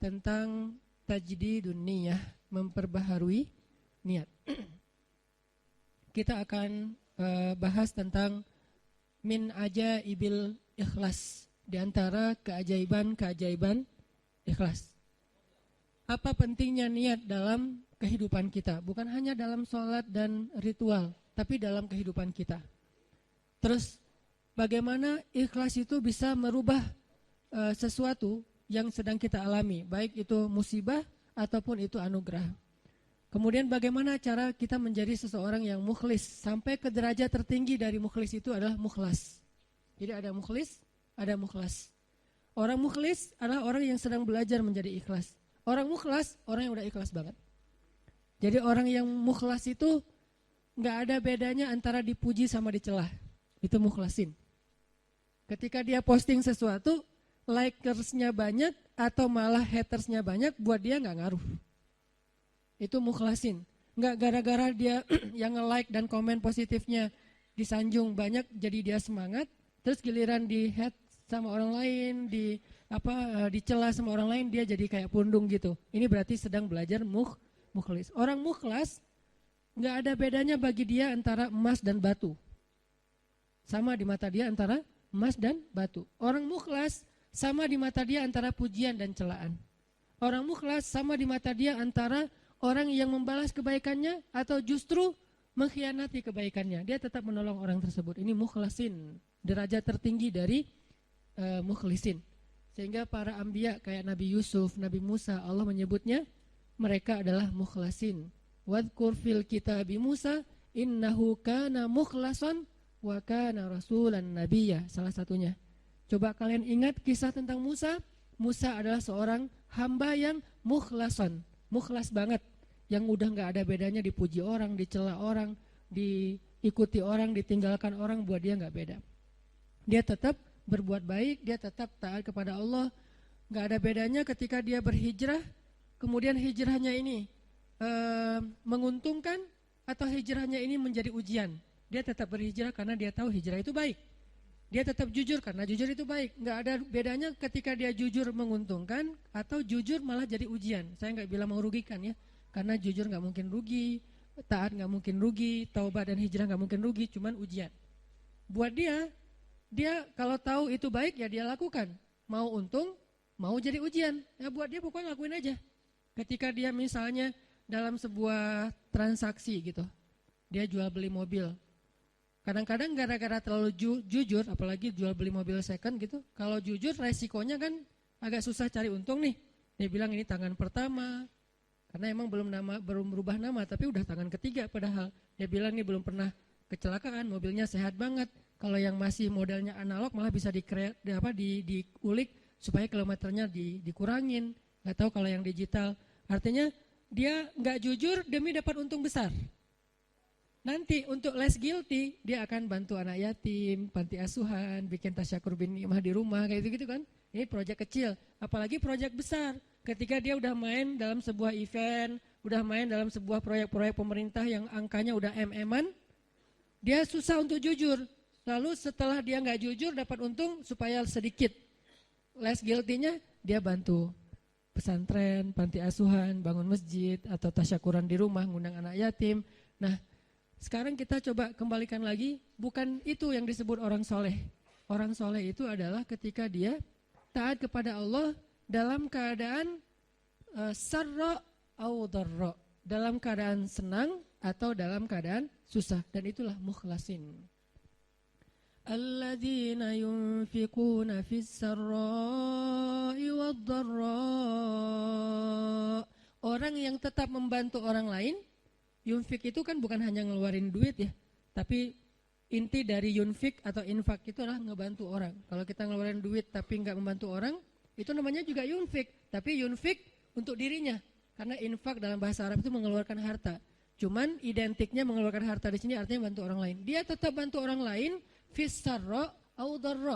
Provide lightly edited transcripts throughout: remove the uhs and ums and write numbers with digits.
tentang tajdidun niyah, memperbaharui niat. Kita akan bahas tentang min ajaibil ikhlas, di antara keajaiban-keajaiban ikhlas. Apa pentingnya niat dalam kehidupan kita? Bukan hanya dalam sholat dan ritual, tapi dalam kehidupan kita. Terus bagaimana ikhlas itu bisa merubah sesuatu yang sedang kita alami, baik itu musibah ataupun itu anugerah. Kemudian bagaimana cara kita menjadi seseorang yang mukhlis, sampai ke derajat tertinggi dari mukhlis itu adalah mukhlas. Jadi ada mukhlis, ada mukhlas. Orang mukhlis adalah orang yang sedang belajar menjadi ikhlas. Orang mukhlas, orang yang udah ikhlas banget. Jadi orang yang mukhlas itu nggak ada bedanya antara dipuji sama dicelah. Itu mukhlasin. Ketika dia posting sesuatu, likersnya banyak atau malah hatersnya banyak, buat dia nggak ngaruh. Itu mukhlasin. Nggak gara-gara dia yang nge-like dan komen positifnya disanjung banyak, jadi dia semangat. Terus giliran di hate sama orang lain, dicela sama orang lain, dia jadi kayak pundung gitu. Ini berarti sedang belajar mukhlis. Orang mukhlas nggak ada bedanya bagi dia antara emas dan batu. Sama di mata dia antara emas dan batu. Orang mukhlas sama di mata dia antara pujian dan celaan. Orang mukhlas sama di mata dia antara orang yang membalas kebaikannya atau justru mengkhianati kebaikannya. Dia tetap menolong orang tersebut. Ini mukhlasin, derajat tertinggi dari mukhlisin. Sehingga para anbiya kayak Nabi Yusuf, Nabi Musa, Allah menyebutnya mereka adalah mukhlasin. Wadhkur fil kitabi Musa innahu kana mukhlasan wa kana rasulan nabiyya, salah satunya. Coba kalian ingat kisah tentang Musa. Musa adalah seorang hamba yang mukhlasan, mukhlas banget, yang udah nggak ada bedanya dipuji orang, dicela orang, diikuti orang, ditinggalkan orang, buat dia nggak beda. Dia tetap berbuat baik, dia tetap taat kepada Allah. Nggak ada bedanya ketika dia berhijrah, kemudian hijrahnya ini menguntungkan atau hijrahnya ini menjadi ujian. Dia tetap berhijrah karena dia tahu hijrah itu baik. Dia tetap jujur karena jujur itu baik. Nggak ada bedanya ketika dia jujur menguntungkan atau jujur malah jadi ujian. Saya nggak bilang merugikan ya, karena jujur nggak mungkin rugi, taat nggak mungkin rugi, taubat dan hijrah nggak mungkin rugi, cuman ujian. Buat dia kalau tahu itu baik ya dia lakukan. Mau untung, mau jadi ujian, ya buat dia pokoknya lakuin aja. Ketika dia misalnya dalam sebuah transaksi gitu, dia jual beli mobil. Kadang-kadang gara-gara terlalu jujur, apalagi jual beli mobil second gitu, kalau jujur resikonya kan agak susah cari untung nih. Dia bilang ini tangan pertama, karena emang belum berubah nama, tapi udah tangan ketiga padahal. Dia bilang ini belum pernah kecelakaan, mobilnya sehat banget. Kalau yang masih modelnya analog malah bisa diulik supaya kilometernya dikurangin. Nggak tahu kalau yang digital. Artinya dia nggak jujur demi dapat untung besar. Nanti untuk less guilty dia akan bantu anak yatim, panti asuhan, bikin tasyakur bin ni'mah di rumah kayak gitu kan. Ini proyek kecil, apalagi proyek besar. Ketika dia udah main dalam sebuah event, udah main dalam sebuah proyek-proyek pemerintah yang angkanya udah MM-an, dia susah untuk jujur. Lalu setelah dia nggak jujur dapat untung supaya sedikit less guilty-nya, dia bantu pesantren, panti asuhan, bangun masjid atau tasyakuran di rumah, ngundang anak yatim. Nah, sekarang kita coba kembalikan lagi, bukan itu yang disebut orang soleh. Orang soleh itu adalah ketika dia taat kepada Allah dalam keadaan sarra au dharra, dalam keadaan senang atau dalam keadaan susah, dan itulah mukhlasin. Alladzina yunfiquna fis sarra'i wad dharra. Orang yang tetap membantu orang lain. Yunfik itu kan bukan hanya ngeluarin duit ya, tapi inti dari yunfik atau infak itu adalah ngebantu orang. Kalau kita ngeluarin duit tapi nggak membantu orang, itu namanya juga yunfik, tapi yunfik untuk dirinya. Karena infak dalam bahasa Arab itu mengeluarkan harta. Cuman identiknya mengeluarkan harta di sini artinya bantu orang lain. Dia tetap bantu orang lain, fis-sarra au dharra.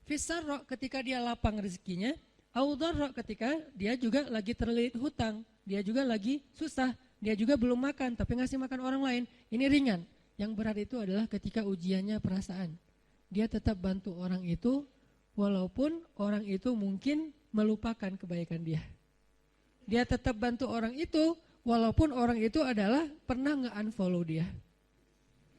Fis-sarra ketika dia lapang rezekinya, au dharra ketika dia juga lagi terlilit hutang, dia juga lagi susah. Dia juga belum makan, tapi ngasih makan orang lain. Ini ringan. Yang berat itu adalah ketika ujiannya perasaan. Dia tetap bantu orang itu, walaupun orang itu mungkin melupakan kebaikan dia. Dia tetap bantu orang itu, walaupun orang itu adalah pernah nge-unfollow dia.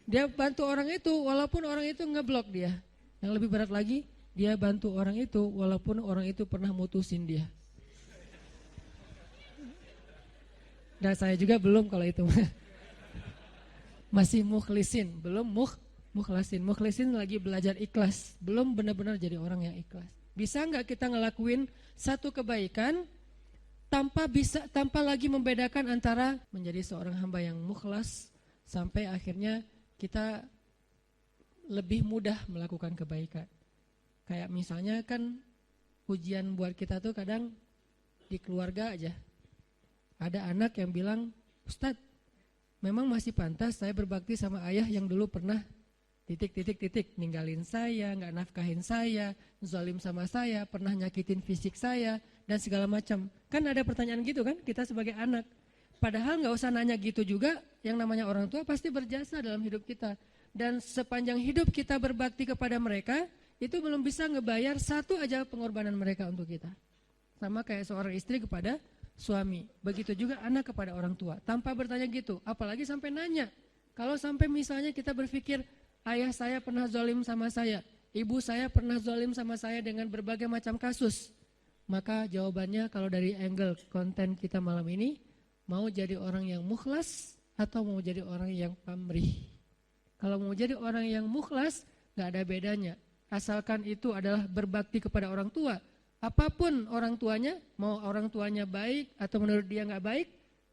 Dia bantu orang itu, walaupun orang itu ngeblok dia. Yang lebih berat lagi, dia bantu orang itu, walaupun orang itu pernah mutusin dia. Dan saya juga belum kalau itu. Masih mukhlisin, belum mukhlasin. Mukhlisin lagi belajar ikhlas, belum benar-benar jadi orang yang ikhlas. Bisa nggak kita ngelakuin satu kebaikan tanpa lagi membedakan antara menjadi seorang hamba yang mukhlas sampai akhirnya kita lebih mudah melakukan kebaikan. Kayak misalnya kan ujian buat kita tuh kadang di keluarga aja. Ada anak yang bilang, Ustadz, memang masih pantas saya berbakti sama ayah yang dulu pernah ninggalin saya, nggak nafkahin saya, zalim sama saya, pernah nyakitin fisik saya, dan segala macam. Kan ada pertanyaan gitu kan, kita sebagai anak. Padahal nggak usah nanya gitu juga, yang namanya orang tua pasti berjasa dalam hidup kita. Dan sepanjang hidup kita berbakti kepada mereka, itu belum bisa ngebayar satu aja pengorbanan mereka untuk kita. Sama kayak seorang istri kepada suami. Begitu juga anak kepada orang tua. Tanpa bertanya gitu, apalagi sampai nanya. Kalau sampai misalnya kita berpikir, ayah saya pernah zalim sama saya, ibu saya pernah zalim sama saya dengan berbagai macam kasus. Maka jawabannya kalau dari angle konten kita malam ini, mau jadi orang yang mukhlas atau mau jadi orang yang pamrih. Kalau mau jadi orang yang mukhlas, gak ada bedanya. Asalkan itu adalah berbakti kepada orang tua. Apapun orang tuanya, mau orang tuanya baik atau menurut dia gak baik,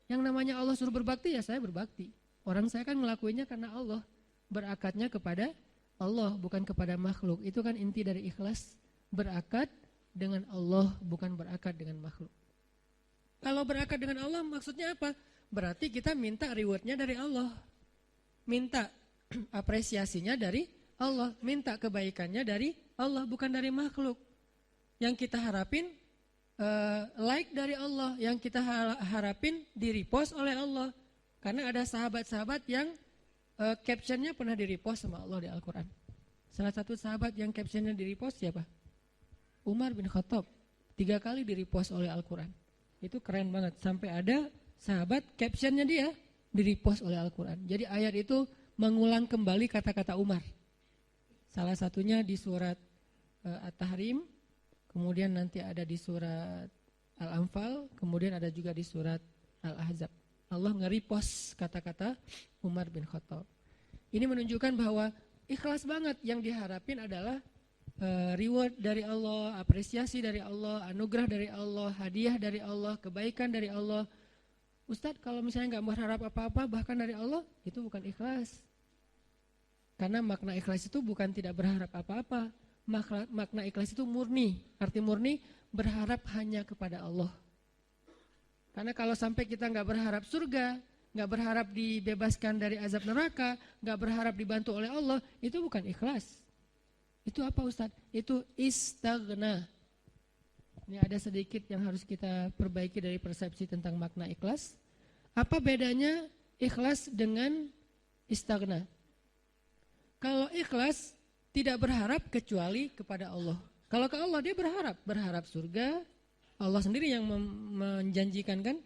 yang namanya Allah suruh berbakti, ya saya berbakti. Orang saya kan ngelakuinnya karena Allah. Berakatnya kepada Allah, bukan kepada makhluk. Itu kan inti dari ikhlas. Berakat dengan Allah, bukan berakat dengan makhluk. Kalau berakat dengan Allah maksudnya apa? Berarti kita minta rewardnya dari Allah. Minta apresiasinya dari Allah. Minta kebaikannya dari Allah, bukan dari makhluk. Yang kita harapin like dari Allah. Yang kita harapin di-repost oleh Allah. Karena ada sahabat-sahabat yang captionnya pernah di-repost sama Allah di Al-Quran. Salah satu sahabat yang captionnya di-repost siapa? Umar bin Khattab. 3 kali di-repost oleh Al-Quran. Itu keren banget. Sampai ada sahabat captionnya dia di-repost oleh Al-Quran. Jadi ayat itu mengulang kembali kata-kata Umar. Salah satunya di surat At-Tahrim. Kemudian nanti ada di surat Al-Anfal. Kemudian ada juga di surat Al-Ahzab. Allah nge-repost kata-kata Umar bin Khattab. Ini menunjukkan bahwa ikhlas banget, yang diharapin adalah reward dari Allah, apresiasi dari Allah, anugerah dari Allah, hadiah dari Allah, kebaikan dari Allah. Ustadz, kalau misalnya gak berharap apa-apa bahkan dari Allah, itu bukan ikhlas. Karena makna ikhlas itu bukan tidak berharap apa-apa. Makna ikhlas itu murni. Arti murni berharap hanya kepada Allah. Karena kalau sampai kita gak berharap surga, gak berharap dibebaskan dari azab neraka, gak berharap dibantu oleh Allah, itu bukan ikhlas. Itu apa Ustadz? Itu istaghna. Ini ada sedikit yang harus kita perbaiki dari persepsi tentang makna ikhlas. Apa bedanya ikhlas dengan istaghna? Kalau ikhlas tidak berharap kecuali kepada Allah. Kalau ke Allah dia berharap surga. Allah sendiri yang menjanjikan kan?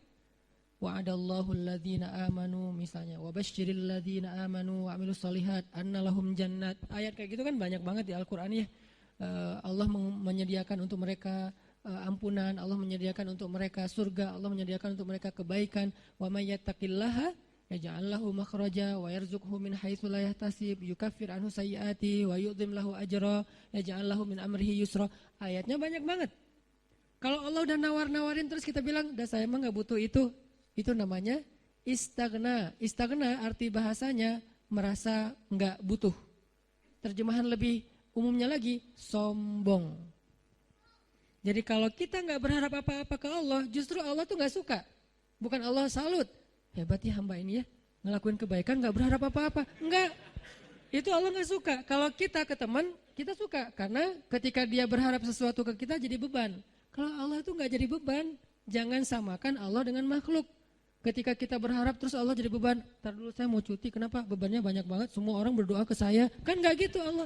Wa'adallahu alladhina amanu misalnya, wa basyiril ladhina amanu wa amilus solihat anna lahum jannat. Ayat kayak gitu kan banyak banget di Al-Qur'an ya. Allah menyediakan untuk mereka ampunan, Allah menyediakan untuk mereka surga, Allah menyediakan untuk mereka kebaikan. Wa may yattaqillaha yaj'al lahu makhraja wa yarzuqhu min haitsu la yahtasib, yukaffir anhu sayyiati wa yu'dhim lahu ajra, yaj'al lahu min amrihi yusra. Ayatnya banyak banget. Kalau Allah udah nawar-nawarin terus kita bilang, "Dah saya mah enggak butuh itu." Itu namanya istaghna. Istaghna arti bahasanya merasa enggak butuh. Terjemahan lebih umumnya lagi, sombong. Jadi kalau kita enggak berharap apa-apa ke Allah, justru Allah tuh enggak suka. Bukan Allah salut. Hebat ya hamba ini ya, ngelakuin kebaikan enggak berharap apa-apa. Enggak. Itu Allah enggak suka. Kalau kita ke teman, kita suka. Karena ketika dia berharap sesuatu ke kita jadi beban. Kalau Allah itu enggak jadi beban. Jangan samakan Allah dengan makhluk. Ketika kita berharap terus Allah jadi beban. Ntar dulu saya mau cuti, kenapa? Bebannya banyak banget, semua orang berdoa ke saya. Kan gak gitu Allah.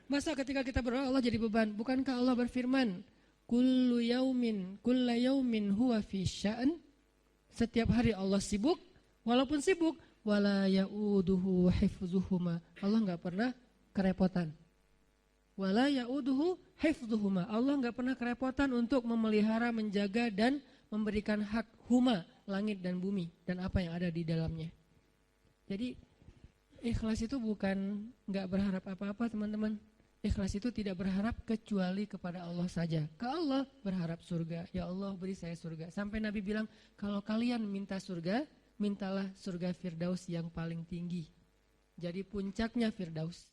Masa ketika kita berdoa Allah jadi beban? Bukankah Allah berfirman, kulla yaumin huwa fi sya'an. Setiap hari Allah sibuk, walaupun sibuk, wala ya'uduhu hifzuhuma. Allah enggak pernah kerepotan. Wala ya'uduhu hifzuhuma. Allah enggak pernah kerepotan untuk memelihara, menjaga dan memberikan hak huma, langit dan bumi dan apa yang ada di dalamnya. Jadi ikhlas itu bukan enggak berharap apa-apa, teman-teman. Ikhlas itu tidak berharap kecuali kepada Allah saja. Ke Allah berharap surga. Ya Allah beri saya surga. Sampai Nabi bilang, kalau kalian minta surga, mintalah surga Firdaus yang paling tinggi. Jadi puncaknya Firdaus.